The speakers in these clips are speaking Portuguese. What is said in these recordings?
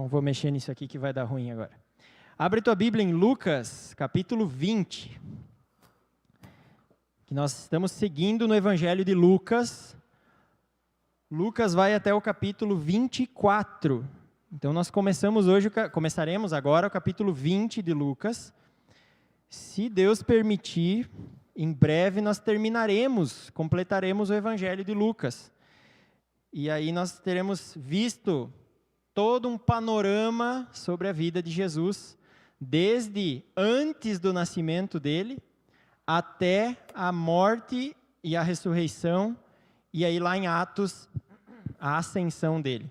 Não vou mexer nisso aqui que vai dar ruim agora. Abre tua Bíblia em Lucas, capítulo 20. Que nós estamos seguindo no Evangelho de Lucas. Lucas vai até o capítulo 24. Então nós começaremos agora o capítulo 20 de Lucas. Se Deus permitir, em breve nós completaremos o Evangelho de Lucas. E aí nós teremos visto todo um panorama sobre a vida de Jesus, desde antes do nascimento dele, até a morte e a ressurreição, e aí lá em Atos, a ascensão dele.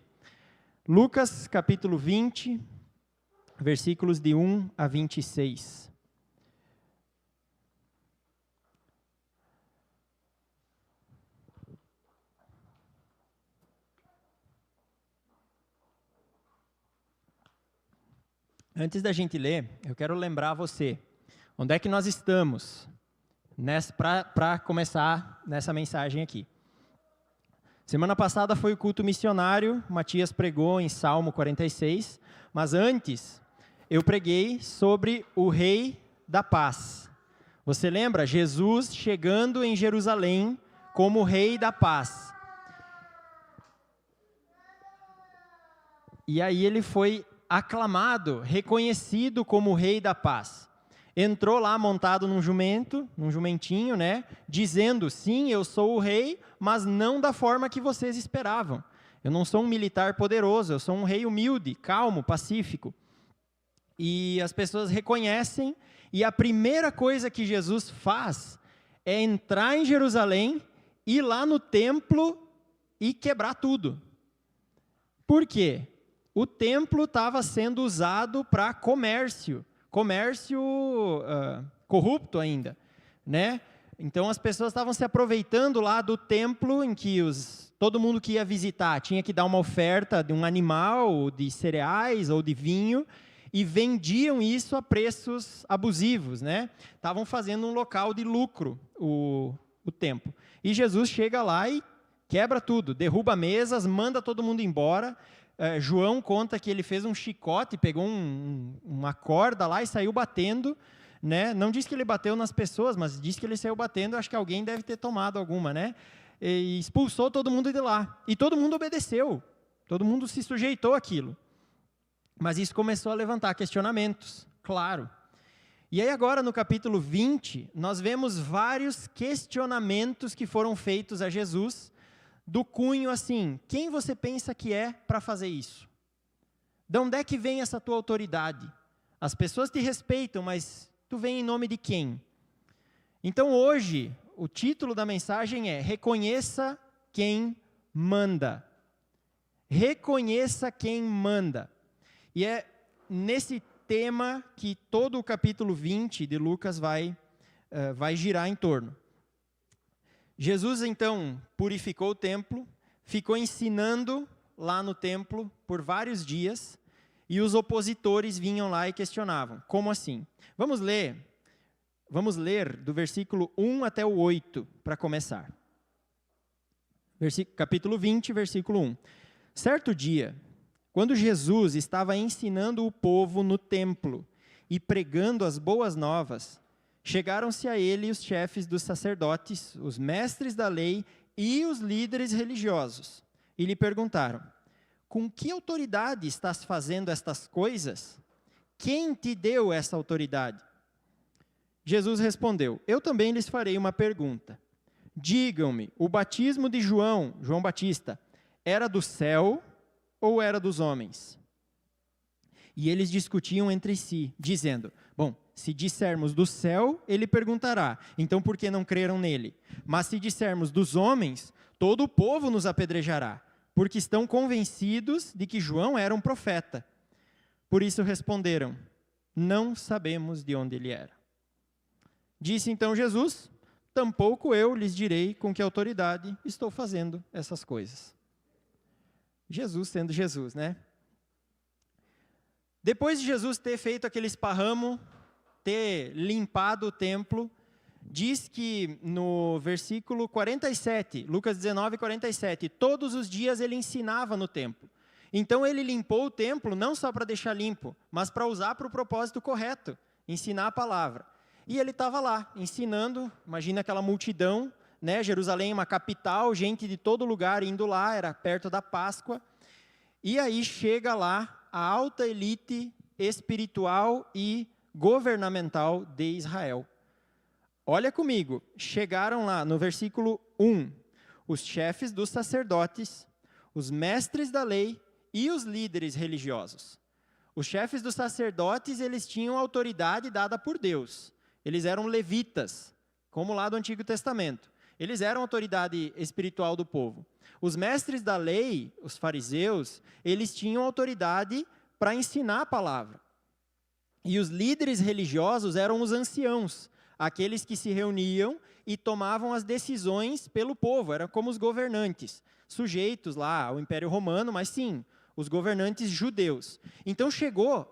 Lucas, capítulo 20, versículos de 1 a 26. Antes da gente ler, eu quero lembrar você, onde é que nós estamos para começar nessa mensagem aqui. Semana passada foi o culto missionário, Matias pregou em Salmo 46, mas antes eu preguei sobre o Rei da Paz. Você lembra? Jesus chegando em Jerusalém como Rei da Paz. E aí ele foi aclamado, reconhecido como Rei da Paz. Entrou lá montado num jumentinho, né? Dizendo, sim, eu sou o rei, mas não da forma que vocês esperavam. Eu não sou um militar poderoso, eu sou um rei humilde, calmo, pacífico. E as pessoas reconhecem, e a primeira coisa que Jesus faz é entrar em Jerusalém, ir lá no templo e quebrar tudo. Por quê? O templo estava sendo usado para comércio corrupto ainda, né? Então as pessoas estavam se aproveitando lá do templo em que todo mundo que ia visitar tinha que dar uma oferta de um animal, de cereais ou de vinho, e vendiam isso a preços abusivos, né? Estavam fazendo um local de lucro o templo. E Jesus chega lá e quebra tudo, derruba mesas, manda todo mundo embora. João conta que ele fez um chicote, pegou uma corda lá e saiu batendo, né? Não diz que ele bateu nas pessoas, mas diz que ele saiu batendo, acho que alguém deve ter tomado alguma, né? E expulsou todo mundo de lá. E todo mundo obedeceu, todo mundo se sujeitou àquilo. Mas isso começou a levantar questionamentos, claro. E aí agora no capítulo 20, nós vemos vários questionamentos que foram feitos a Jesus, do cunho assim, quem você pensa que é para fazer isso? De onde é que vem essa tua autoridade? As pessoas te respeitam, mas tu vem em nome de quem? Então hoje, o título da mensagem é Reconheça quem manda. Reconheça quem manda. E é nesse tema que todo o capítulo 20 de Lucas vai girar em torno. Jesus, então, purificou o templo, ficou ensinando lá no templo por vários dias, e os opositores vinham lá e questionavam. Como assim? Vamos ler do versículo 1 até o 8, para começar. Capítulo 20, versículo 1. Certo dia, quando Jesus estava ensinando o povo no templo e pregando as boas novas, chegaram-se a ele os chefes dos sacerdotes, os mestres da lei e os líderes religiosos, e lhe perguntaram, com que autoridade estás fazendo estas coisas? Quem te deu essa autoridade? Jesus respondeu, eu também lhes farei uma pergunta. Digam-me, o batismo de João Batista, era do céu ou era dos homens? E eles discutiam entre si, dizendo, bom, se dissermos do céu, ele perguntará, então por que não creram nele? Mas se dissermos dos homens, todo o povo nos apedrejará, porque estão convencidos de que João era um profeta. Por isso responderam, não sabemos de onde ele era. Disse então Jesus, tampouco eu lhes direi com que autoridade estou fazendo essas coisas. Jesus sendo Jesus, né? Depois de Jesus ter feito aquele esparramo, ter limpado o templo, diz que no versículo 47, Lucas 19, 47, todos os dias ele ensinava no templo. Então ele limpou o templo não só para deixar limpo, mas para usar para o propósito correto, ensinar a palavra. E ele estava lá, ensinando, imagina aquela multidão, né? Jerusalém, uma capital, gente de todo lugar indo lá, era perto da Páscoa. E aí chega lá a alta elite espiritual e governamental de Israel. Olha comigo, chegaram lá no versículo 1, os chefes dos sacerdotes, os mestres da lei e os líderes religiosos. Os chefes dos sacerdotes, eles tinham autoridade dada por Deus. Eles eram levitas, como lá do Antigo Testamento. Eles eram autoridade espiritual do povo. Os mestres da lei, os fariseus, eles tinham autoridade para ensinar a palavra. E os líderes religiosos eram os anciãos, aqueles que se reuniam e tomavam as decisões pelo povo, eram como os governantes, sujeitos lá ao Império Romano, mas sim, os governantes judeus. Então chegou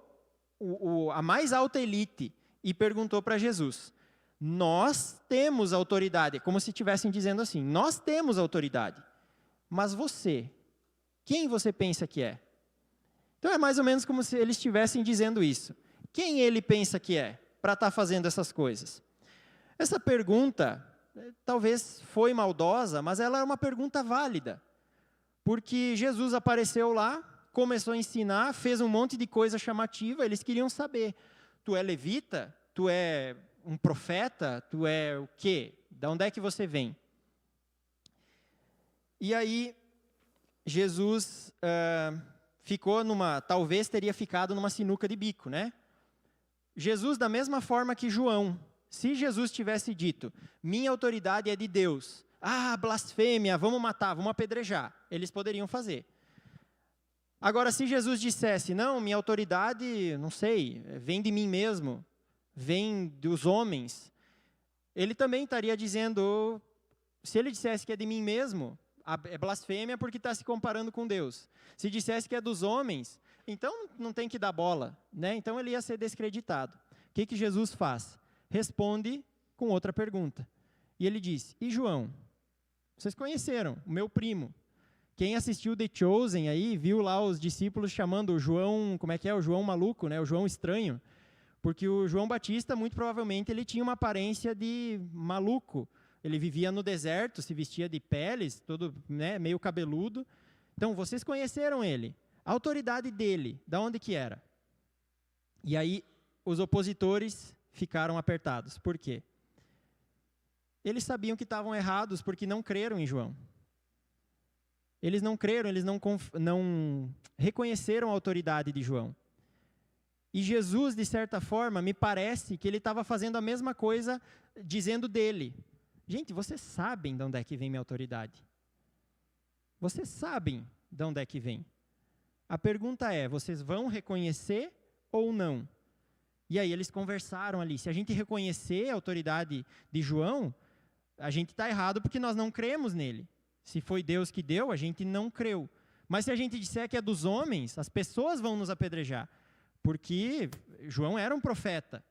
a mais alta elite e perguntou para Jesus: nós temos autoridade, como se estivessem dizendo assim, nós temos autoridade, mas você, quem você pensa que é? Então é mais ou menos como se eles estivessem dizendo isso. Quem ele pensa que é para estar fazendo essas coisas? Essa pergunta talvez foi maldosa, mas ela é uma pergunta válida, porque Jesus apareceu lá, começou a ensinar, fez um monte de coisa chamativa, eles queriam saber, tu é levita? Tu é um profeta? Tu é o quê? De onde é que você vem? E aí, Jesus ficou talvez teria ficado numa sinuca de bico, né? Jesus, da mesma forma que João, se Jesus tivesse dito, minha autoridade é de Deus, blasfêmia, vamos matar, vamos apedrejar, eles poderiam fazer. Agora, se Jesus dissesse, não, minha autoridade, não sei, vem de mim mesmo, vem dos homens, ele também estaria dizendo, se ele dissesse que é de mim mesmo, é blasfêmia porque está se comparando com Deus. Se dissesse que é dos homens, então não tem que dar bola, né? Então ele ia ser descreditado. O que Jesus faz? Responde com outra pergunta. E ele diz, e João? Vocês conheceram, o meu primo. Quem assistiu The Chosen aí, viu lá os discípulos chamando o João, como é que é? O João maluco, né? O João estranho. Porque o João Batista, muito provavelmente, ele tinha uma aparência de maluco. Ele vivia no deserto, se vestia de peles, todo, né, meio cabeludo. Então, vocês conheceram ele. A autoridade dele, da onde que era? E aí, os opositores ficaram apertados. Por quê? Eles sabiam que estavam errados porque não creram em João. Eles não creram, eles não reconheceram a autoridade de João. E Jesus, de certa forma, me parece que ele estava fazendo a mesma coisa, dizendo dele. Gente, vocês sabem de onde é que vem minha autoridade. Vocês sabem de onde é que vem. A pergunta é, vocês vão reconhecer ou não? E aí eles conversaram ali. Se a gente reconhecer a autoridade de João, a gente está errado porque nós não cremos nele. Se foi Deus que deu, a gente não creu. Mas se a gente disser que é dos homens, as pessoas vão nos apedrejar. Porque João era um profeta.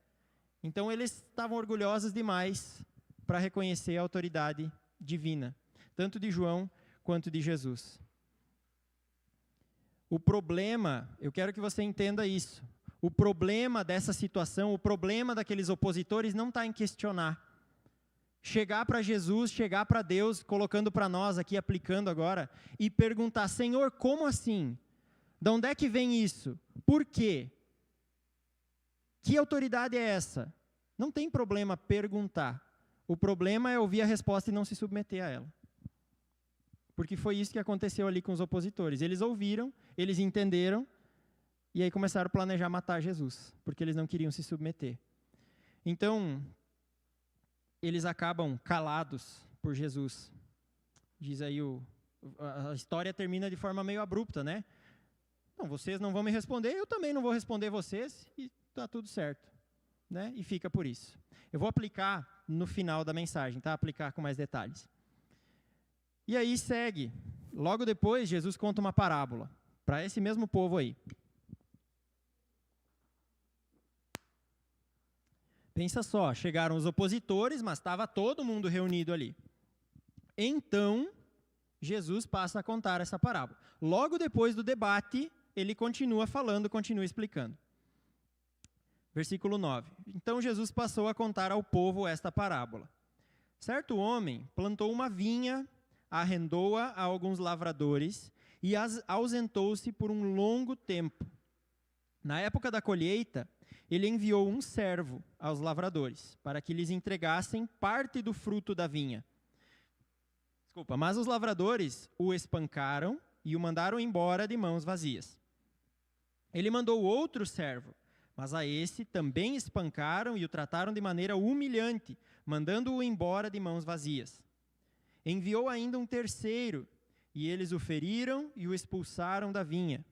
Então eles estavam orgulhosos demais para reconhecer a autoridade divina, tanto de João quanto de Jesus. O problema, eu quero que você entenda isso, o problema dessa situação, o problema daqueles opositores não está em questionar. Chegar para Jesus, chegar para Deus, colocando para nós aqui, aplicando agora, e perguntar, Senhor, como assim? De onde é que vem isso? Por quê? Que autoridade é essa? Não tem problema perguntar. O problema é ouvir a resposta e não se submeter a ela. Porque foi isso que aconteceu ali com os opositores. Eles ouviram, eles entenderam, e aí começaram a planejar matar Jesus, porque eles não queriam se submeter. Então, eles acabam calados por Jesus. Diz aí, a história termina de forma meio abrupta, né? Não, vocês não vão me responder, eu também não vou responder vocês, e está tudo certo, né? E fica por isso. Eu vou aplicar no final da mensagem, tá? Aplicar com mais detalhes. E aí segue. Logo depois, Jesus conta uma parábola para esse mesmo povo aí. Pensa só, chegaram os opositores, mas estava todo mundo reunido ali. Então, Jesus passa a contar essa parábola. Logo depois do debate, ele continua falando, continua explicando. Versículo 9. Então Jesus passou a contar ao povo esta parábola. Certo homem plantou uma vinha, arrendou-a a alguns lavradores e ausentou-se por um longo tempo. Na época da colheita, ele enviou um servo aos lavradores, para que lhes entregassem parte do fruto da vinha. Mas os lavradores o espancaram e o mandaram embora de mãos vazias. Ele mandou outro servo, mas a esse também espancaram e o trataram de maneira humilhante, mandando-o embora de mãos vazias. Enviou ainda um terceiro, e eles o feriram e o expulsaram da vinha.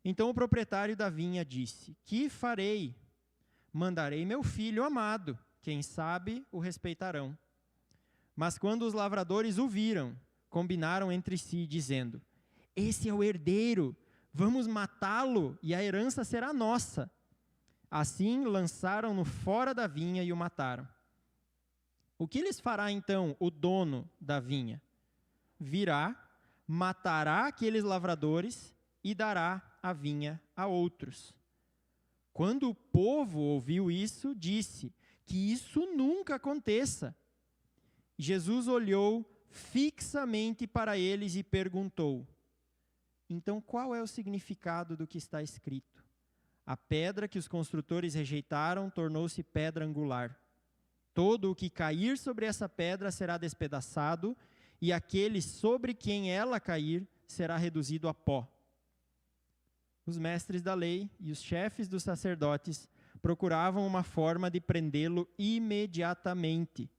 Então o proprietário da vinha disse: que farei? Mandarei meu filho amado, quem sabe o respeitarão. Mas quando os lavradores o viram, combinaram entre si, dizendo: esse é o herdeiro, vamos matá-lo e a herança será nossa. Assim lançaram-no fora da vinha e o mataram. O que lhes fará então o dono da vinha? Virá, matará aqueles lavradores e dará a vinha a outros. Quando o povo ouviu isso, disse: que isso nunca aconteça. Jesus olhou fixamente para eles e perguntou: então qual é o significado do que está escrito? A pedra que os construtores rejeitaram tornou-se pedra angular. Todo o que cair sobre essa pedra será despedaçado, e aquele sobre quem ela cair será reduzido a pó. Os mestres da lei e os chefes dos sacerdotes procuravam uma forma de prendê-lo imediatamente,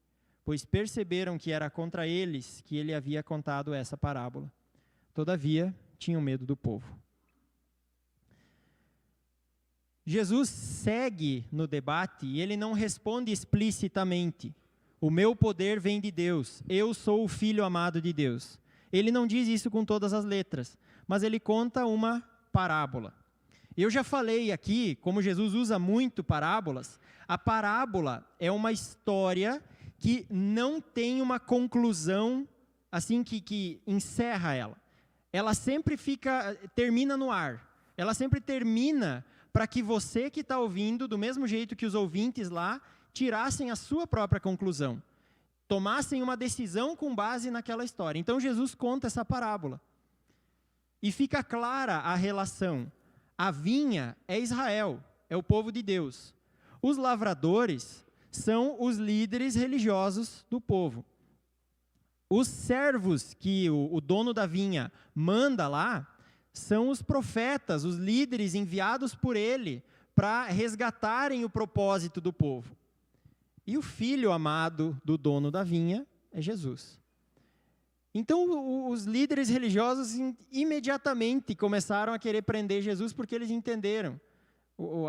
pois perceberam que era contra eles que ele havia contado essa parábola. Todavia, tinham medo do povo. Jesus segue no debate e ele não responde explicitamente: o meu poder vem de Deus, eu sou o filho amado de Deus. Ele não diz isso com todas as letras, mas ele conta uma parábola. Eu já falei aqui, como Jesus usa muito parábolas, a parábola é uma história que não tem uma conclusão assim que encerra ela. Ela sempre termina no ar. Ela sempre termina para que você que está ouvindo, do mesmo jeito que os ouvintes lá, tirassem a sua própria conclusão. Tomassem uma decisão com base naquela história. Então Jesus conta essa parábola. E fica clara a relação. A vinha é Israel, é o povo de Deus. Os lavradores são os líderes religiosos do povo. Os servos que o dono da vinha manda lá são os profetas, os líderes enviados por ele para resgatarem o propósito do povo. E o filho amado do dono da vinha é Jesus. Então os líderes religiosos imediatamente começaram a querer prender Jesus porque eles entenderam.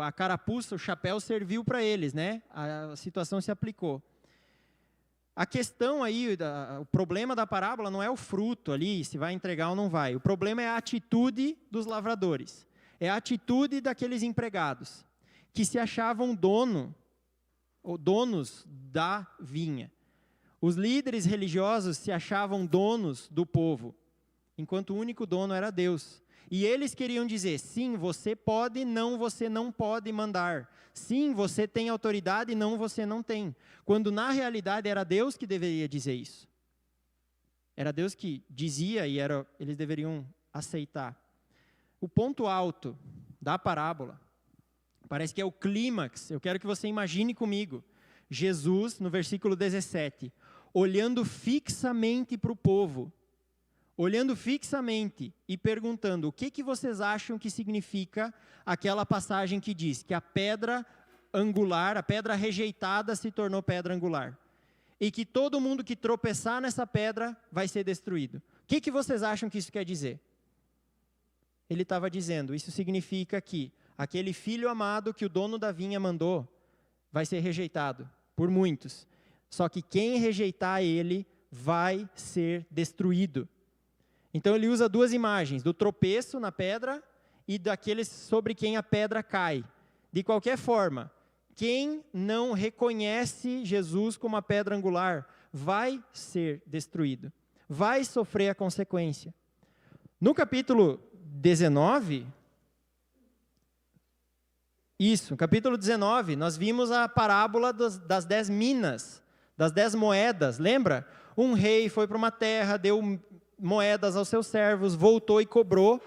A carapuça, o chapéu serviu para eles, né? A situação se aplicou. A questão aí, o problema da parábola não é o fruto ali, se vai entregar ou não vai. O problema é a atitude dos lavradores. É a atitude daqueles empregados, que se achavam donos da vinha. Os líderes religiosos se achavam donos do povo, enquanto o único dono era Deus. E eles queriam dizer: sim, você pode, não, você não pode mandar. Sim, você tem autoridade, não, você não tem. Quando na realidade era Deus que deveria dizer isso. Era Deus que dizia e eles deveriam aceitar. O ponto alto da parábola, parece que é o clímax. Eu quero que você imagine comigo. Jesus, no versículo 17, olhando fixamente para o povo, olhando fixamente e perguntando: o que vocês acham que significa aquela passagem que diz que a pedra angular, a pedra rejeitada se tornou pedra angular, e que todo mundo que tropeçar nessa pedra vai ser destruído? O que vocês acham que isso quer dizer? Ele estava dizendo: isso significa que aquele filho amado que o dono da vinha mandou vai ser rejeitado por muitos, só que quem rejeitar ele vai ser destruído. Então ele usa duas imagens, do tropeço na pedra e daqueles sobre quem a pedra cai. De qualquer forma, quem não reconhece Jesus como a pedra angular vai ser destruído. vai sofrer a consequência. No capítulo 19, no capítulo 19, nós vimos a parábola das 10 minas, das 10 moedas, lembra? Um rei foi para uma terra, deu moedas aos seus servos, voltou e cobrou,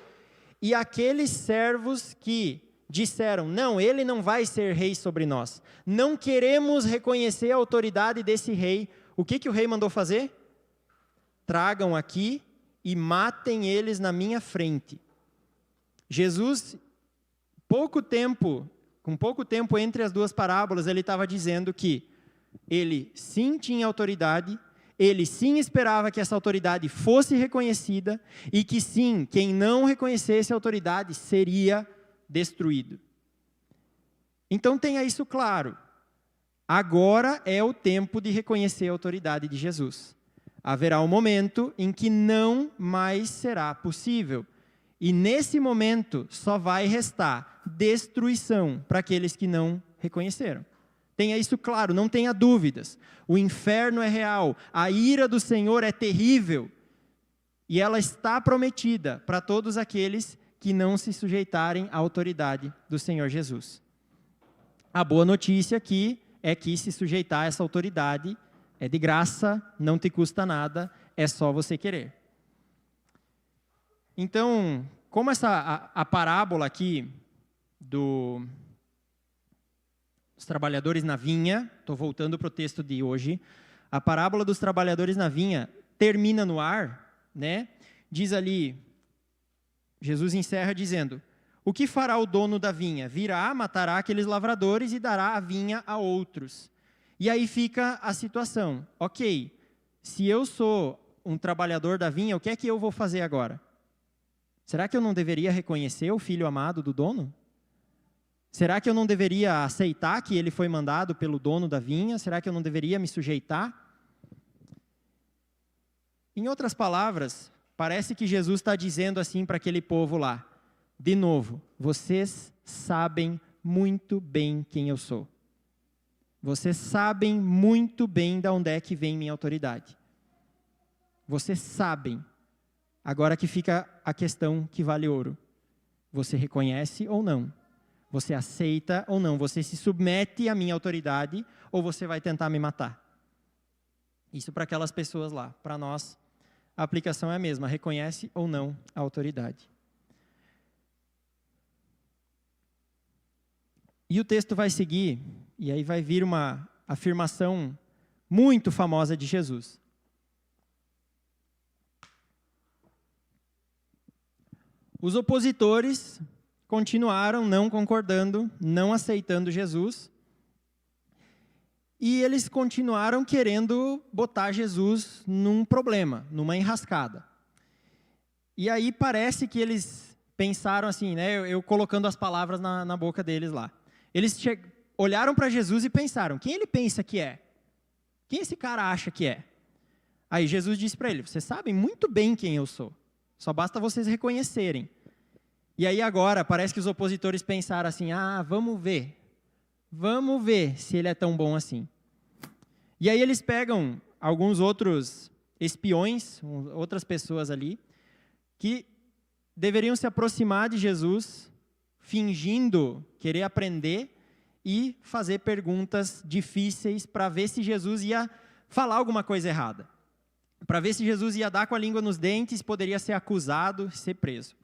e aqueles servos que disseram, não, ele não vai ser rei sobre nós, não queremos reconhecer a autoridade desse rei, o que o rei mandou fazer? Tragam aqui e matem eles na minha frente. Jesus, com pouco tempo entre as duas parábolas, ele estava dizendo que ele sim tinha autoridade, ele sim esperava que essa autoridade fosse reconhecida e que sim, quem não reconhecesse a autoridade seria destruído. Então tenha isso claro. Agora é o tempo de reconhecer a autoridade de Jesus. Haverá um momento em que não mais será possível. E nesse momento só vai restar destruição para aqueles que não reconheceram. Tenha isso claro, não tenha dúvidas. O inferno é real, a ira do Senhor é terrível. E ela está prometida para todos aqueles que não se sujeitarem à autoridade do Senhor Jesus. A boa notícia aqui é que se sujeitar a essa autoridade é de graça, não te custa nada, é só você querer. Então, como a parábola aqui dos trabalhadores na vinha, estou voltando para o texto de hoje, a parábola dos trabalhadores na vinha termina no ar, né? Diz ali, Jesus encerra dizendo, o que fará o dono da vinha? Virá, matará aqueles lavradores e dará a vinha a outros. E aí fica a situação, ok, se eu sou um trabalhador da vinha, o que é que eu vou fazer agora? Será que eu não deveria reconhecer o filho amado do dono? Será que eu não deveria aceitar que ele foi mandado pelo dono da vinha? Será que eu não deveria me sujeitar? Em outras palavras, parece que Jesus está dizendo assim para aquele povo lá, de novo, vocês sabem muito bem quem eu sou. Vocês sabem muito bem de onde é que vem minha autoridade. Vocês sabem. Agora que fica a questão que vale ouro. Você reconhece ou não? Você aceita ou não? Você se submete à minha autoridade ou você vai tentar me matar? Isso para aquelas pessoas lá. Para nós, a aplicação é a mesma. Reconhece ou não a autoridade? E o texto vai seguir, e aí vai vir uma afirmação muito famosa de Jesus. Os opositores continuaram não concordando, não aceitando Jesus, e eles continuaram querendo botar Jesus num problema, numa enrascada. E aí parece que eles pensaram assim, né, eu colocando as palavras na boca deles lá. Eles olharam para Jesus e pensaram, quem ele pensa que é? Quem esse cara acha que é? Aí Jesus disse para ele, vocês sabem muito bem quem eu sou, só basta vocês reconhecerem. E aí agora, parece que os opositores pensaram assim, vamos ver se ele é tão bom assim. E aí eles pegam alguns outros espiões, outras pessoas ali, que deveriam se aproximar de Jesus, fingindo querer aprender e fazer perguntas difíceis para ver se Jesus ia falar alguma coisa errada. Para ver se Jesus ia dar com a língua nos dentes, poderia ser acusado, ser preso.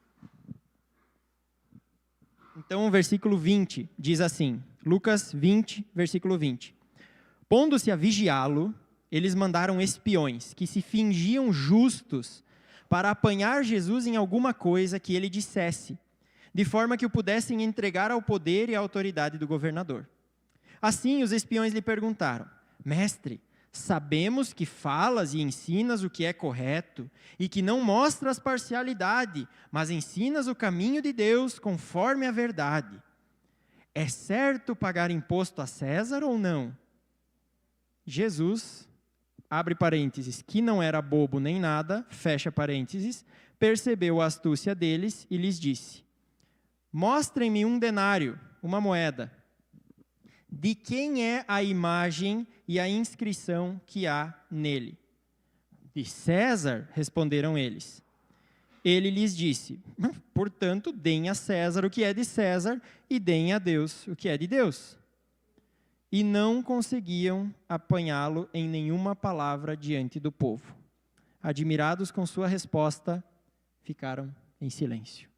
Então, o versículo 20 diz assim, Lucas 20, versículo 20. Pondo-se a vigiá-lo, eles mandaram espiões, que se fingiam justos, para apanhar Jesus em alguma coisa que ele dissesse, de forma que o pudessem entregar ao poder e à autoridade do governador. Assim, os espiões lhe perguntaram, mestre, sabemos que falas e ensinas o que é correto, e que não mostras parcialidade, mas ensinas o caminho de Deus conforme a verdade. É certo pagar imposto a César ou não? Jesus, abre parênteses, que não era bobo nem nada, fecha parênteses, percebeu a astúcia deles e lhes disse, mostrem-me um denário, uma moeda. De quem é a imagem e a inscrição que há nele? De César, responderam eles. Ele lhes disse, portanto, deem a César o que é de César e deem a Deus o que é de Deus. E não conseguiam apanhá-lo em nenhuma palavra diante do povo. Admirados com sua resposta, ficaram em silêncio.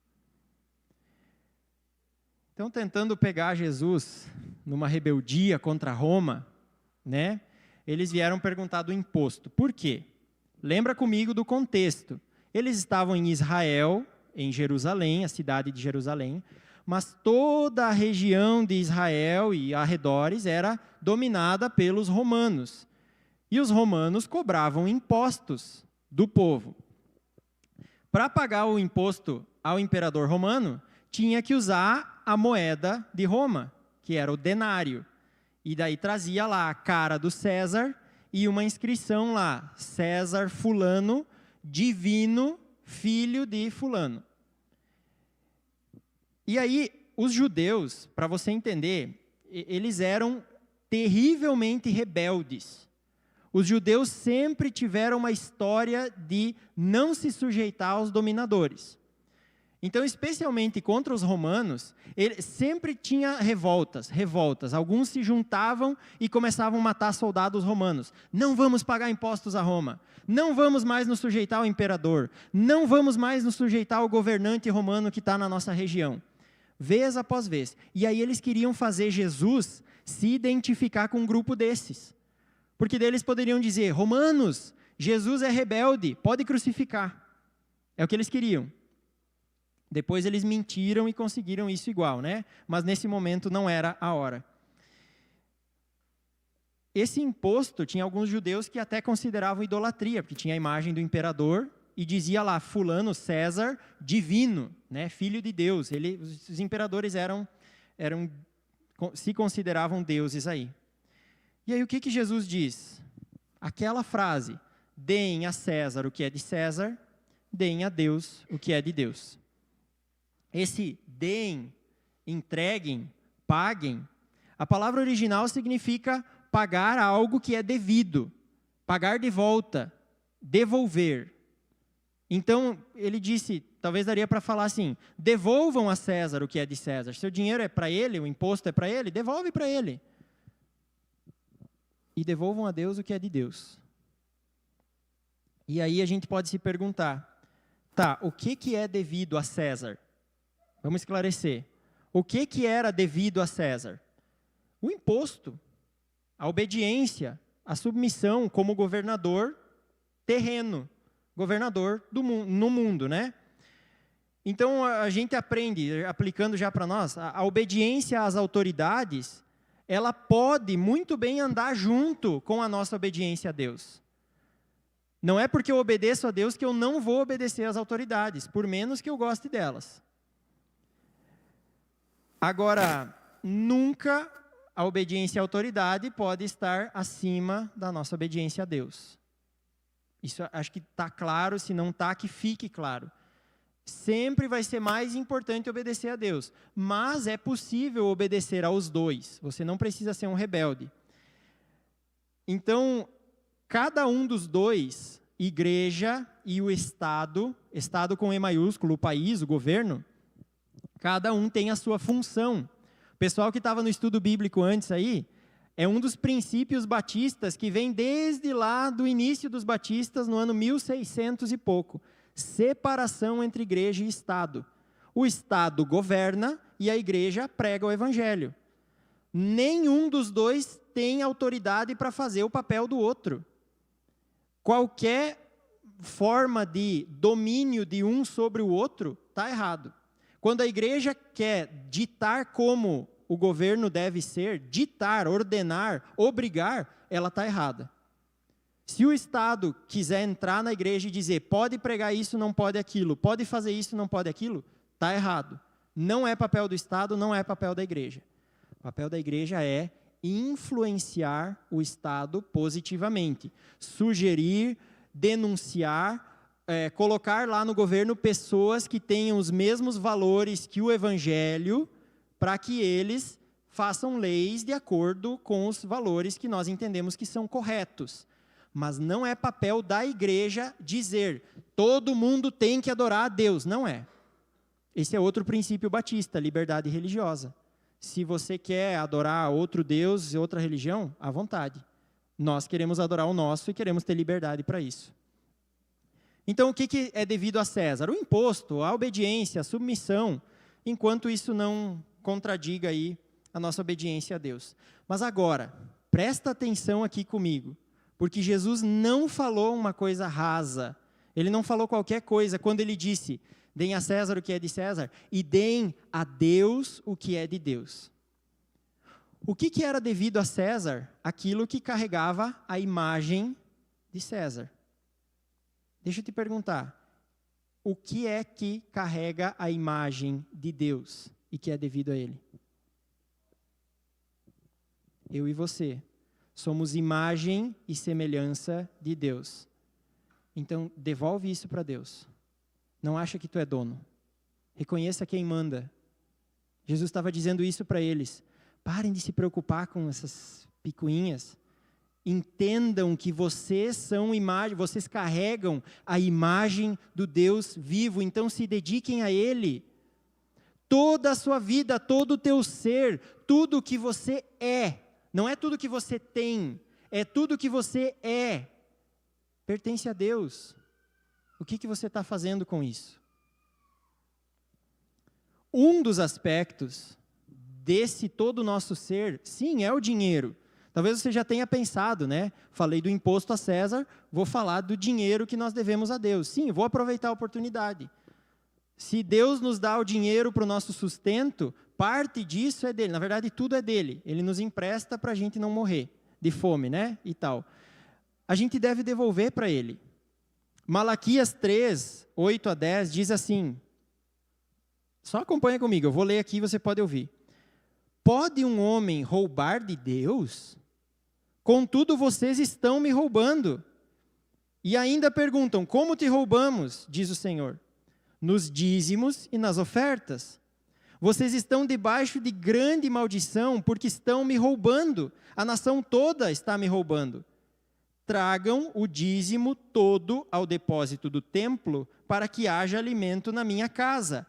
Então, tentando pegar Jesus numa rebeldia contra Roma, né? Eles vieram perguntar do imposto. Por quê? Lembra comigo do contexto. Eles estavam em Israel, em Jerusalém, a cidade de Jerusalém, mas toda a região de Israel e arredores era dominada pelos romanos. E os romanos cobravam impostos do povo. Para pagar o imposto ao imperador romano, tinha que usar a moeda de Roma, que era o denário. E daí trazia lá a cara do César e uma inscrição lá, César fulano, divino, filho de fulano. E aí, os judeus, para você entender, eles eram terrivelmente rebeldes. Os judeus sempre tiveram uma história de não se sujeitar aos dominadores. Então, especialmente contra os romanos, ele sempre tinha revoltas. Alguns se juntavam e começavam a matar soldados romanos. Não vamos pagar impostos a Roma. Não vamos mais nos sujeitar ao imperador. Não vamos mais nos sujeitar ao governante romano que está na nossa região. Vez após vez. E aí eles queriam fazer Jesus se identificar com um grupo desses. Porque daí eles poderiam dizer, romanos, Jesus é rebelde, pode crucificar. É o que eles queriam. Depois eles mentiram e conseguiram isso igual, né? Mas nesse momento não era a hora. Esse imposto tinha alguns judeus que até consideravam idolatria, porque tinha a imagem do imperador e dizia lá, fulano, César, divino, né? Filho de Deus. Os imperadores se consideravam deuses aí. E aí o que Jesus diz? Aquela frase, deem a César o que é de César, deem a Deus o que é de Deus. Esse deem, entreguem, paguem, a palavra original significa pagar algo que é devido, pagar de volta, devolver. Então, ele disse, talvez daria para falar assim, devolvam a César o que é de César. Seu dinheiro é para ele, o imposto é para ele, devolve para ele. E devolvam a Deus o que é de Deus. E aí a gente pode se perguntar, tá, o que é devido a César? Vamos esclarecer. O que era devido a César? O imposto, a obediência, a submissão como governador terreno, governador no mundo, né? Então, a gente aprende, aplicando já para nós, a obediência às autoridades, ela pode muito bem andar junto com a nossa obediência a Deus. Não é porque eu obedeço a Deus que eu não vou obedecer às autoridades, por menos que eu goste delas. Agora, nunca a obediência à autoridade pode estar acima da nossa obediência a Deus. Isso acho que está claro, se não está, que fique claro. Sempre vai ser mais importante obedecer a Deus, mas é possível obedecer aos dois, você não precisa ser um rebelde. Então, cada um dos dois, igreja e o Estado com E maiúsculo, o país, o governo, cada um tem a sua função. O pessoal que estava no estudo bíblico antes aí, é um dos princípios batistas que vem desde lá do início dos batistas, no ano 1600 e pouco. Separação entre igreja e Estado. O Estado governa e a igreja prega o evangelho. Nenhum dos dois tem autoridade para fazer o papel do outro. Qualquer forma de domínio de um sobre o outro está errado. Quando a igreja quer ditar como o governo deve ser, ditar, ordenar, obrigar, ela está errada. Se o Estado quiser entrar na igreja e dizer, pode pregar isso, não pode aquilo, pode fazer isso, não pode aquilo, está errado. Não é papel do Estado, não é papel da igreja. O papel da igreja é influenciar o Estado positivamente, sugerir, denunciar, colocar lá no governo pessoas que tenham os mesmos valores que o evangelho, para que eles façam leis de acordo com os valores que nós entendemos que são corretos. Mas não é papel da igreja dizer, todo mundo tem que adorar a Deus. Não é. Esse é outro princípio batista, liberdade religiosa. Se você quer adorar outro Deus e outra religião, à vontade. Nós queremos adorar o nosso e queremos ter liberdade para isso. Então, o que é devido a César? O imposto, a obediência, a submissão, enquanto isso não contradiga aí a nossa obediência a Deus. Mas agora, presta atenção aqui comigo, porque Jesus não falou uma coisa rasa, ele não falou qualquer coisa quando ele disse, deem a César o que é de César e deem a Deus o que é de Deus. O que era devido a César? Aquilo que carregava a imagem de César. Deixa eu te perguntar, o que é que carrega a imagem de Deus e que é devido a Ele? Eu e você somos imagem e semelhança de Deus. Então, devolve isso para Deus. Não acha que tu é dono. Reconheça quem manda. Jesus estava dizendo isso para eles. Parem de se preocupar com essas picuinhas. Entendam que vocês são imagem, vocês carregam a imagem do Deus vivo, então se dediquem a Ele. Toda a sua vida, todo o teu ser, tudo o que você é, não é tudo que você tem, é tudo que você é, pertence a Deus. O que você está fazendo com isso? Um dos aspectos desse todo o nosso ser, sim, é o dinheiro. Talvez você já tenha pensado, né? Falei do imposto a César, vou falar do dinheiro que nós devemos a Deus. Sim, vou aproveitar a oportunidade. Se Deus nos dá o dinheiro para o nosso sustento, parte disso é dele. Na verdade, tudo é dele. Ele nos empresta para a gente não morrer de fome, né? E tal. A gente deve devolver para ele. Malaquias 3, 8 a 10 diz assim. Só acompanha comigo, eu vou ler aqui e você pode ouvir. Pode um homem roubar de Deus? Contudo, vocês estão me roubando. E ainda perguntam, como te roubamos? Diz o Senhor. Nos dízimos e nas ofertas. Vocês estão debaixo de grande maldição, porque estão me roubando. A nação toda está me roubando. Tragam o dízimo todo ao depósito do templo, para que haja alimento na minha casa.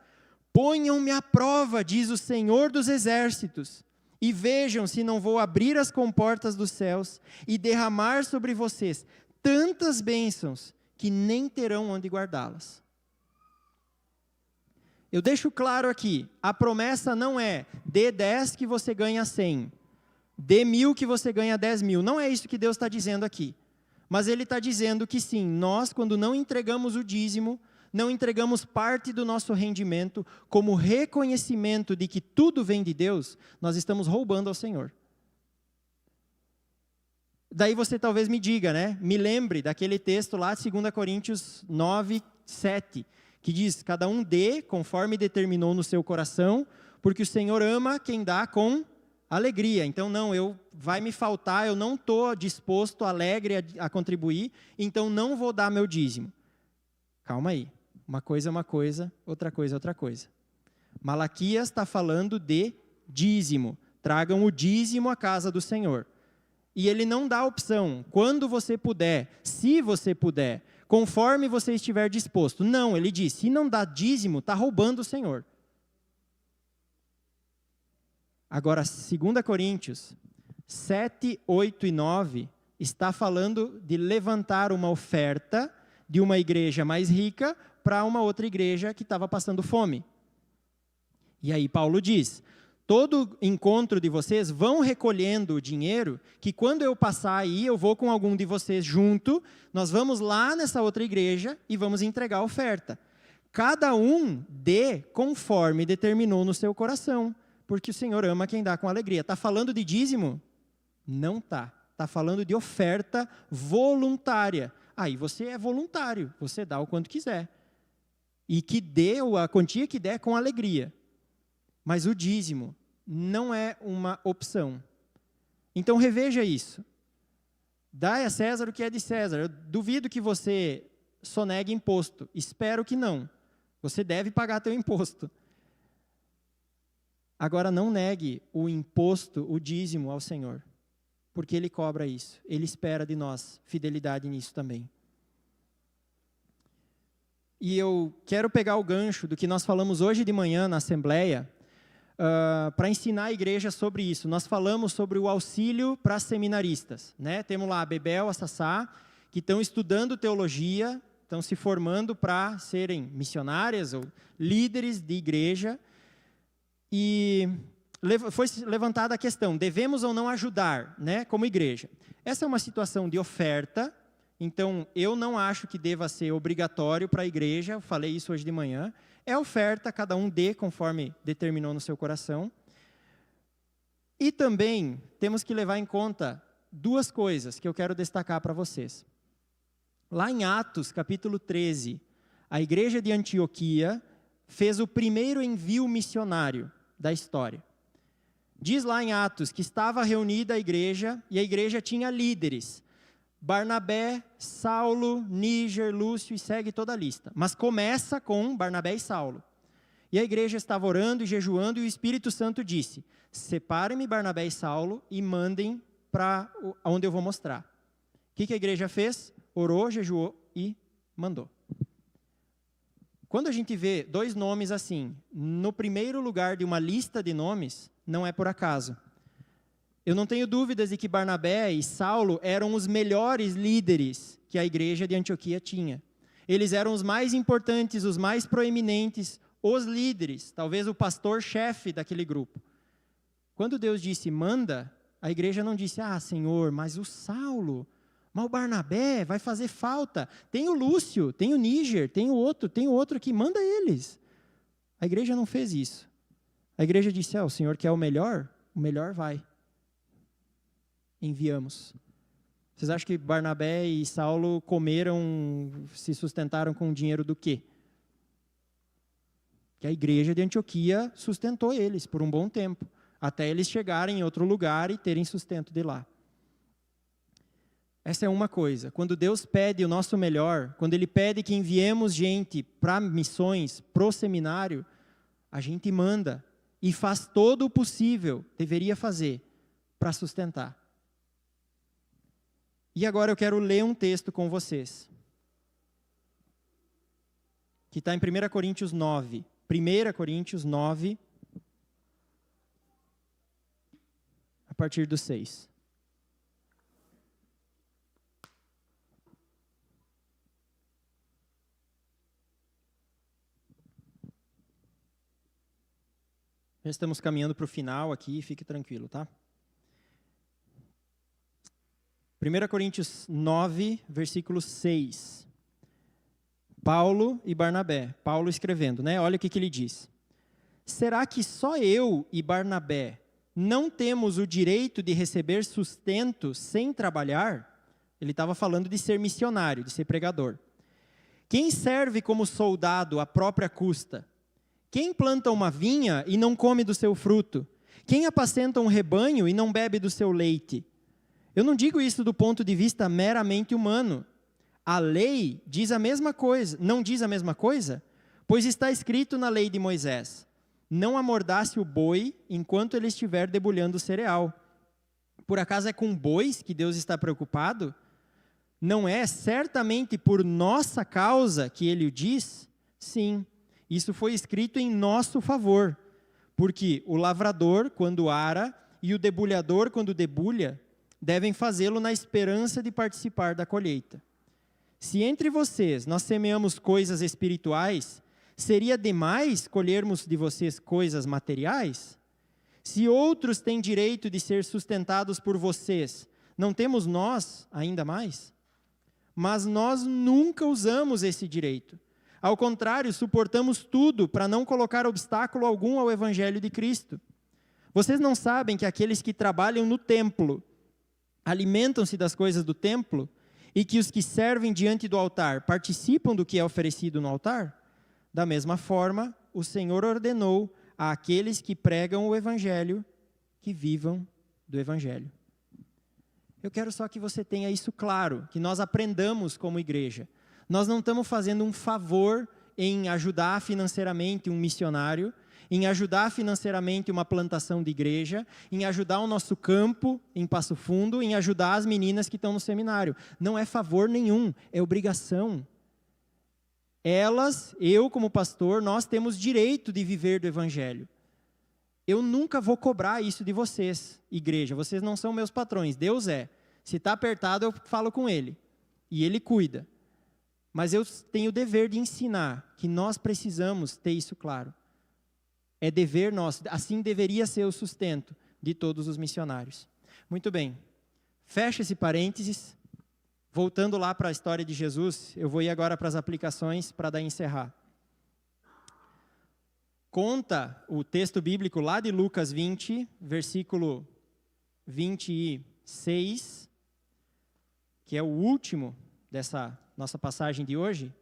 Ponham-me à prova, diz o Senhor dos Exércitos, e vejam se não vou abrir as comportas dos céus e derramar sobre vocês tantas bênçãos que nem terão onde guardá-las. Eu deixo claro aqui, a promessa não é dê 10 que você ganha 100, dê 1.000 que você ganha 10.000, não é isso que Deus está dizendo aqui. Mas Ele está dizendo que sim, nós quando não entregamos o dízimo, não entregamos parte do nosso rendimento como reconhecimento de que tudo vem de Deus, nós estamos roubando ao Senhor. Daí você talvez me diga, né? Me lembre daquele texto lá de 2 Coríntios 9, 7, que diz, cada um dê conforme determinou no seu coração, porque o Senhor ama quem dá com alegria. Então, vai me faltar, eu não estou disposto, alegre a contribuir, então não vou dar meu dízimo. Calma aí. Uma coisa é uma coisa, outra coisa é outra coisa. Malaquias está falando de dízimo. Tragam o dízimo à casa do Senhor. E ele não dá opção, quando você puder, se você puder, conforme você estiver disposto. Não, ele diz, se não dá dízimo, está roubando o Senhor. Agora, 2 Coríntios 7, 8 e 9, está falando de levantar uma oferta de uma igreja mais rica para uma outra igreja que estava passando fome. E aí Paulo diz, todo encontro de vocês vão recolhendo o dinheiro, que quando eu passar aí, eu vou com algum de vocês junto, nós vamos lá nessa outra igreja e vamos entregar a oferta. Cada um dê conforme determinou no seu coração, porque o Senhor ama quem dá com alegria. Está falando de dízimo? Não está. Está falando de oferta voluntária. Aí você é voluntário, você dá o quanto quiser. E que dê a quantia que der com alegria. Mas o dízimo não é uma opção. Então reveja isso. Dai a César o que é de César. Eu duvido que você sonegue imposto. Espero que não. Você deve pagar teu imposto. Agora não negue o imposto, o dízimo ao Senhor. porque Ele cobra isso. Ele espera de nós fidelidade nisso também. E eu quero pegar o gancho do que nós falamos hoje de manhã na Assembleia, para ensinar a igreja sobre isso. Nós falamos sobre o auxílio para seminaristas, né? Temos lá a Bebel, a Sassá, que estão estudando teologia, estão se formando para serem missionárias ou líderes de igreja. E foi levantada a questão, devemos ou não ajudar, né, como igreja? Essa é uma situação de oferta, então eu não acho que deva ser obrigatório para a igreja, eu falei isso hoje de manhã. É oferta, cada um dê conforme determinou no seu coração. E também temos que levar em conta duas coisas que eu quero destacar para vocês. Lá em Atos, capítulo 13, a igreja de Antioquia fez o primeiro envio missionário da história. Diz lá em Atos que estava reunida a igreja, e a igreja tinha líderes. Barnabé, Saulo, Níger, Lúcio, e segue toda a lista. Mas começa com Barnabé e Saulo. E a igreja estava orando e jejuando, e o Espírito Santo disse, separem-me Barnabé e Saulo e mandem para onde eu vou mostrar. O que a igreja fez? Orou, jejuou e mandou. Quando a gente vê dois nomes assim, no primeiro lugar de uma lista de nomes, não é por acaso. Eu não tenho dúvidas de que Barnabé e Saulo eram os melhores líderes que a igreja de Antioquia tinha. Eles eram os mais importantes, os mais proeminentes, os líderes, talvez o pastor-chefe daquele grupo. Quando Deus disse, manda, a igreja não disse, Senhor, mas o Saulo, mas o Barnabé vai fazer falta. Tem o Lúcio, tem o Níger, tem o outro aqui, manda eles. A igreja não fez isso. A igreja disse, o Senhor quer o melhor vai. Enviamos. Vocês acham que Barnabé e Saulo comeram, se sustentaram com o dinheiro do quê? Que a igreja de Antioquia sustentou eles por um bom tempo, até eles chegarem em outro lugar e terem sustento de lá. Essa é uma coisa. Quando Deus pede o nosso melhor, quando Ele pede que enviemos gente para missões, pro seminário, a gente manda e faz todo o possível, deveria fazer, para sustentar. E agora eu quero ler um texto com vocês, que está em 1 Coríntios 9. 1 Coríntios 9, a partir do 6. Já estamos caminhando para o final aqui, fique tranquilo, tá? 1 Coríntios 9, versículo 6. Paulo e Barnabé. Paulo escrevendo, né? Olha o que ele diz. Será que só eu e Barnabé não temos o direito de receber sustento sem trabalhar? Ele estava falando de ser missionário, de ser pregador. Quem serve como soldado à própria custa? Quem planta uma vinha e não come do seu fruto? Quem apacenta um rebanho e não bebe do seu leite? Eu não digo isso do ponto de vista meramente humano. A lei diz a mesma coisa, não diz a mesma coisa? Pois está escrito na lei de Moisés, não amordace o boi enquanto ele estiver debulhando o cereal. Por acaso é com bois que Deus está preocupado? Não é certamente por nossa causa que ele o diz? Sim, isso foi escrito em nosso favor, porque o lavrador, quando ara, e o debulhador, quando debulha, devem fazê-lo na esperança de participar da colheita. Se entre vocês nós semeamos coisas espirituais, seria demais colhermos de vocês coisas materiais? Se outros têm direito de ser sustentados por vocês, não temos nós ainda mais? Mas nós nunca usamos esse direito. Ao contrário, suportamos tudo para não colocar obstáculo algum ao Evangelho de Cristo. Vocês não sabem que aqueles que trabalham no templo alimentam-se das coisas do templo e que os que servem diante do altar participam do que é oferecido no altar? Da mesma forma, o Senhor ordenou a aqueles que pregam o Evangelho que vivam do Evangelho. Eu quero só que você tenha isso claro, que nós aprendamos como igreja. Nós não estamos fazendo um favor em ajudar financeiramente um missionário, em ajudar financeiramente uma plantação de igreja, em ajudar o nosso campo em Passo Fundo, em ajudar as meninas que estão no seminário. Não é favor nenhum, é obrigação. Elas, eu como pastor, nós temos direito de viver do Evangelho. Eu nunca vou cobrar isso de vocês, igreja. Vocês não são meus patrões, Deus é. Se está apertado, eu falo com Ele. E Ele cuida. Mas eu tenho o dever de ensinar que nós precisamos ter isso claro. É dever nosso. Assim deveria ser o sustento de todos os missionários. Muito bem. Fecha esse parênteses. Voltando lá para a história de Jesus, eu vou ir agora para as aplicações para daí encerrar. Conta o texto bíblico lá de Lucas 20, versículo 26, que é o último dessa nossa passagem de hoje,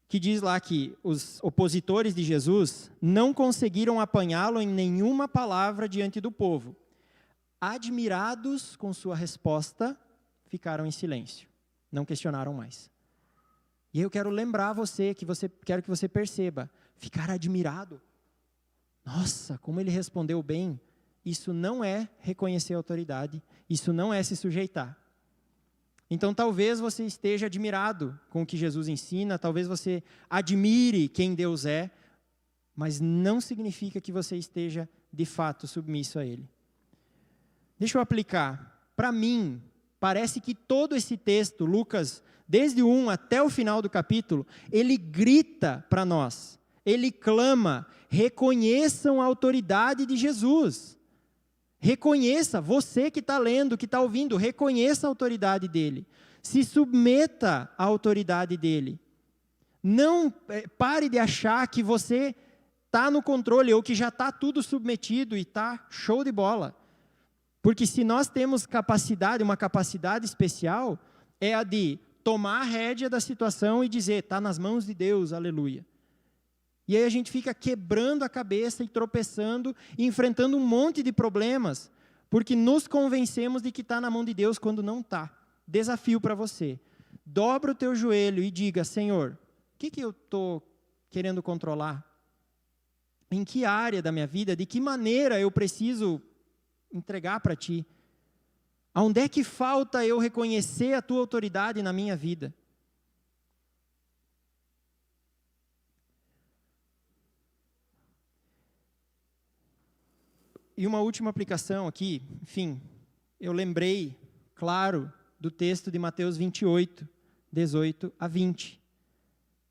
que diz lá que os opositores de Jesus não conseguiram apanhá-lo em nenhuma palavra diante do povo. Admirados com sua resposta, ficaram em silêncio, não questionaram mais. E eu quero lembrar quero que você perceba, ficar admirado. Nossa, como ele respondeu bem. Isso não é reconhecer a autoridade, isso não é se sujeitar. Então talvez você esteja admirado com o que Jesus ensina, talvez você admire quem Deus é, mas não significa que você esteja de fato submisso a Ele. Deixa eu aplicar. Para mim, parece que todo esse texto, Lucas, desde o 1 até o final do capítulo, ele grita para nós, ele clama, reconheçam a autoridade de Jesus. Reconheça, você que está lendo, que está ouvindo, reconheça a autoridade dele. Se submeta à autoridade dele. Não pare de achar que você está no controle ou que já está tudo submetido e está show de bola. Porque se nós temos uma capacidade especial, é a de tomar a rédea da situação e dizer, está nas mãos de Deus, aleluia. E aí a gente fica quebrando a cabeça e tropeçando e enfrentando um monte de problemas, porque nos convencemos de que está na mão de Deus quando não está. Desafio para você. Dobra o teu joelho e diga, Senhor, o que eu estou querendo controlar? Em que área da minha vida? De que maneira eu preciso entregar para Ti? Aonde é que falta eu reconhecer a Tua autoridade na minha vida? E uma última aplicação aqui, enfim, eu lembrei, claro, do texto de Mateus 28, 18 a 20.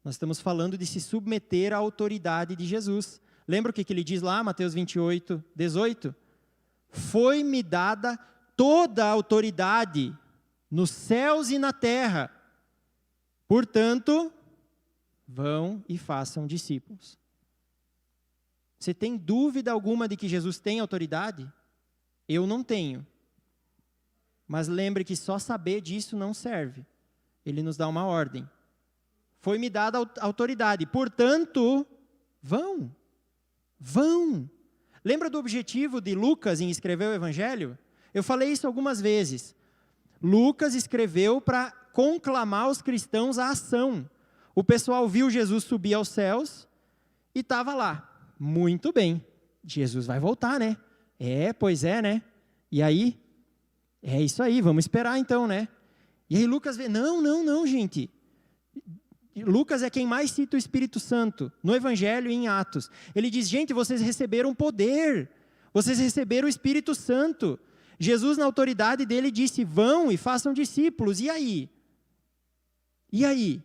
Nós estamos falando de se submeter à autoridade de Jesus. Lembra o que ele diz lá, Mateus 28, 18? Foi-me dada toda a autoridade nos céus e na terra. Portanto, vão e façam discípulos. Você tem dúvida alguma de que Jesus tem autoridade? Eu não tenho. Mas lembre que só saber disso não serve. Ele nos dá uma ordem. Foi-me dada autoridade. Portanto, vão. Lembra do objetivo de Lucas em escrever o Evangelho? Eu falei isso algumas vezes. Lucas escreveu para conclamar os cristãos à ação. O pessoal viu Jesus subir aos céus e estava lá. Muito bem, Jesus vai voltar, né? Pois é, né? E aí? É isso aí, vamos esperar então, né? E aí Lucas vê, não, gente. Lucas é quem mais cita o Espírito Santo, no Evangelho e em Atos. Ele diz, gente, vocês receberam poder, vocês receberam o Espírito Santo. Jesus, na autoridade dele, disse, vão e façam discípulos. E aí? E aí?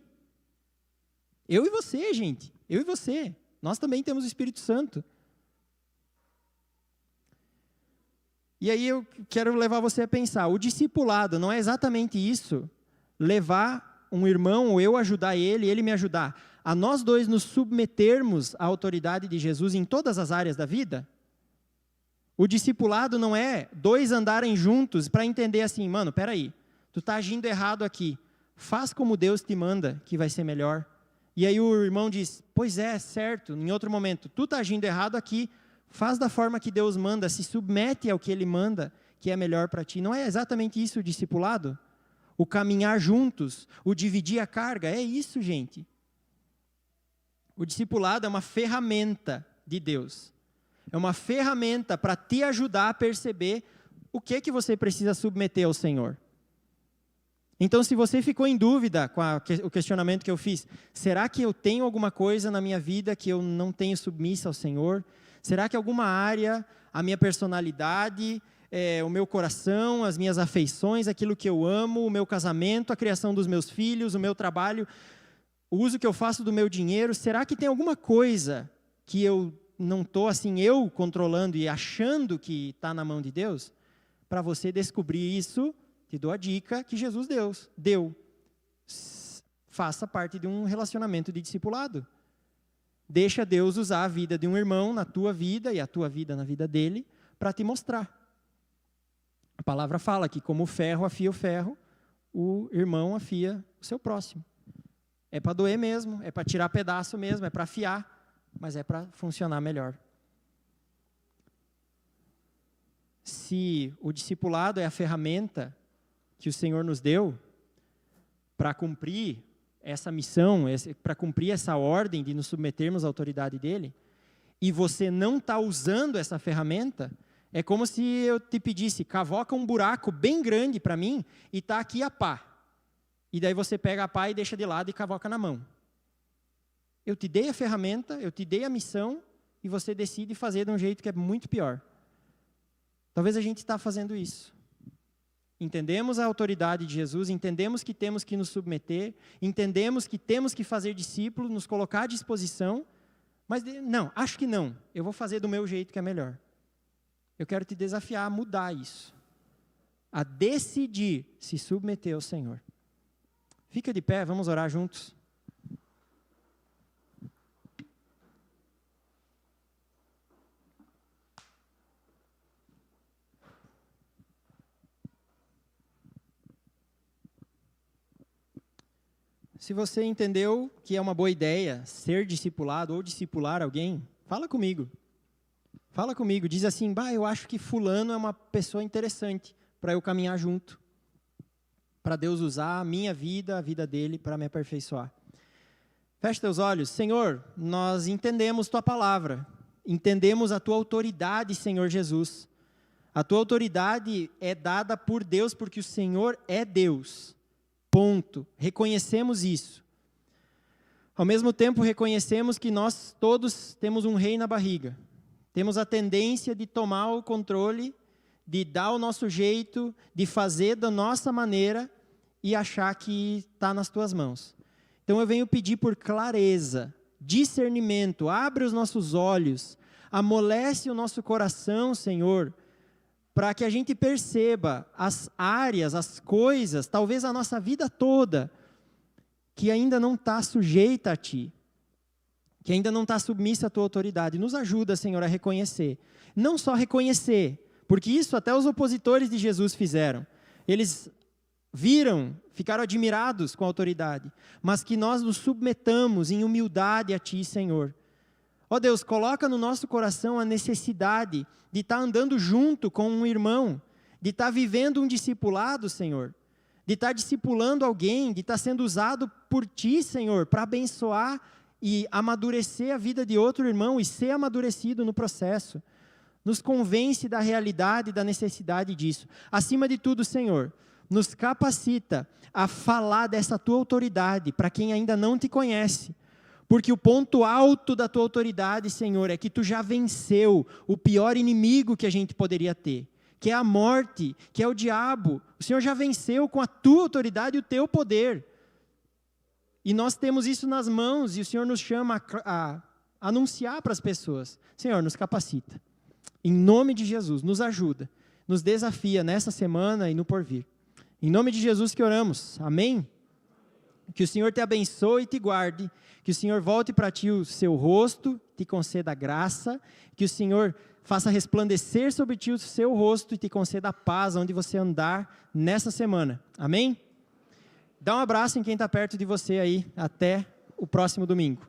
Eu e você, gente, eu e você. Nós também temos o Espírito Santo. E aí eu quero levar você a pensar, o discipulado não é exatamente isso? Levar um irmão ou eu ajudar ele me ajudar, a nós dois nos submetermos à autoridade de Jesus em todas as áreas da vida? O discipulado não é dois andarem juntos para entender assim, mano, peraí, tu está agindo errado aqui, faz como Deus te manda, que vai ser melhor. E aí o irmão diz, pois é, certo, em outro momento, tu está agindo errado aqui, faz da forma que Deus manda, se submete ao que Ele manda, que é melhor para ti. Não é exatamente isso o discipulado? O caminhar juntos, o dividir a carga, é isso, gente. O discipulado é uma ferramenta de Deus. É uma ferramenta para te ajudar a perceber o que você precisa submeter ao Senhor. Então, se você ficou em dúvida com o questionamento que eu fiz, será que eu tenho alguma coisa na minha vida que eu não tenho submissa ao Senhor? Será que alguma área, a minha personalidade, o meu coração, as minhas afeições, aquilo que eu amo, o meu casamento, a criação dos meus filhos, o meu trabalho, o uso que eu faço do meu dinheiro, será que tem alguma coisa que eu não estou assim, eu controlando e achando que está na mão de Deus? Para você descobrir isso, te dou a dica que Jesus deu. Faça parte de um relacionamento de discipulado. Deixa Deus usar a vida de um irmão na tua vida e a tua vida na vida dele para te mostrar. A palavra fala que como o ferro afia o ferro, o irmão afia o seu próximo. É para doer mesmo, é para tirar pedaço mesmo, é para afiar, mas é para funcionar melhor. Se o discipulado é a ferramenta que o Senhor nos deu para cumprir essa missão, para cumprir essa ordem de nos submetermos à autoridade dele, e você não está usando essa ferramenta, é como se eu te pedisse, cavoca um buraco bem grande para mim e está aqui a pá. E daí você pega a pá e deixa de lado e cavoca na mão. Eu te dei a ferramenta, eu te dei a missão e você decide fazer de um jeito que é muito pior. Talvez a gente está fazendo isso. Entendemos a autoridade de Jesus, entendemos que temos que nos submeter, entendemos que temos que fazer discípulos, nos colocar à disposição, mas não, acho que não, eu vou fazer do meu jeito que é melhor. Eu quero te desafiar a mudar isso, a decidir se submeter ao Senhor. Fica de pé, vamos orar juntos. Se você entendeu que é uma boa ideia ser discipulado ou discipular alguém, fala comigo. Fala comigo, diz assim, eu acho que fulano é uma pessoa interessante para eu caminhar junto. Para Deus usar a minha vida, a vida dele, para me aperfeiçoar. Feche teus olhos. Senhor, nós entendemos tua palavra. Entendemos a tua autoridade, Senhor Jesus. A tua autoridade é dada por Deus, porque o Senhor é Deus. Ponto. Reconhecemos isso. Ao mesmo tempo, reconhecemos que nós todos temos um rei na barriga. Temos a tendência de tomar o controle, de dar o nosso jeito, de fazer da nossa maneira e achar que está nas tuas mãos. Então eu venho pedir por clareza, discernimento, abre os nossos olhos, amolece o nosso coração, Senhor, para que a gente perceba as áreas, as coisas, talvez a nossa vida toda, que ainda não está sujeita a Ti, que ainda não está submissa à Tua autoridade. Nos ajuda, Senhor, a reconhecer. Não só reconhecer, porque isso até os opositores de Jesus fizeram. Eles viram, ficaram admirados com a autoridade, mas que nós nos submetamos em humildade a Ti, Senhor. Ó Deus, coloca no nosso coração a necessidade de estar andando junto com um irmão, de estar vivendo um discipulado, Senhor, de estar discipulando alguém, de estar sendo usado por Ti, Senhor, para abençoar e amadurecer a vida de outro irmão e ser amadurecido no processo. Nos convence da realidade e da necessidade disso. Acima de tudo, Senhor, nos capacita a falar dessa Tua autoridade para quem ainda não Te conhece. Porque o ponto alto da Tua autoridade, Senhor, é que Tu já venceu o pior inimigo que a gente poderia ter, que é a morte, que é o diabo. O Senhor já venceu com a Tua autoridade e o Teu poder. E nós temos isso nas mãos e o Senhor nos chama a anunciar para as pessoas. Senhor, nos capacita. Em nome de Jesus, nos ajuda, nos desafia nessa semana e no porvir. Em nome de Jesus que oramos. Amém? Que o Senhor te abençoe e te guarde. Que o Senhor volte para ti o seu rosto, te conceda graça. Que o Senhor faça resplandecer sobre ti o seu rosto e te conceda paz onde você andar nessa semana. Amém? Dá um abraço em quem está perto de você aí. Até o próximo domingo.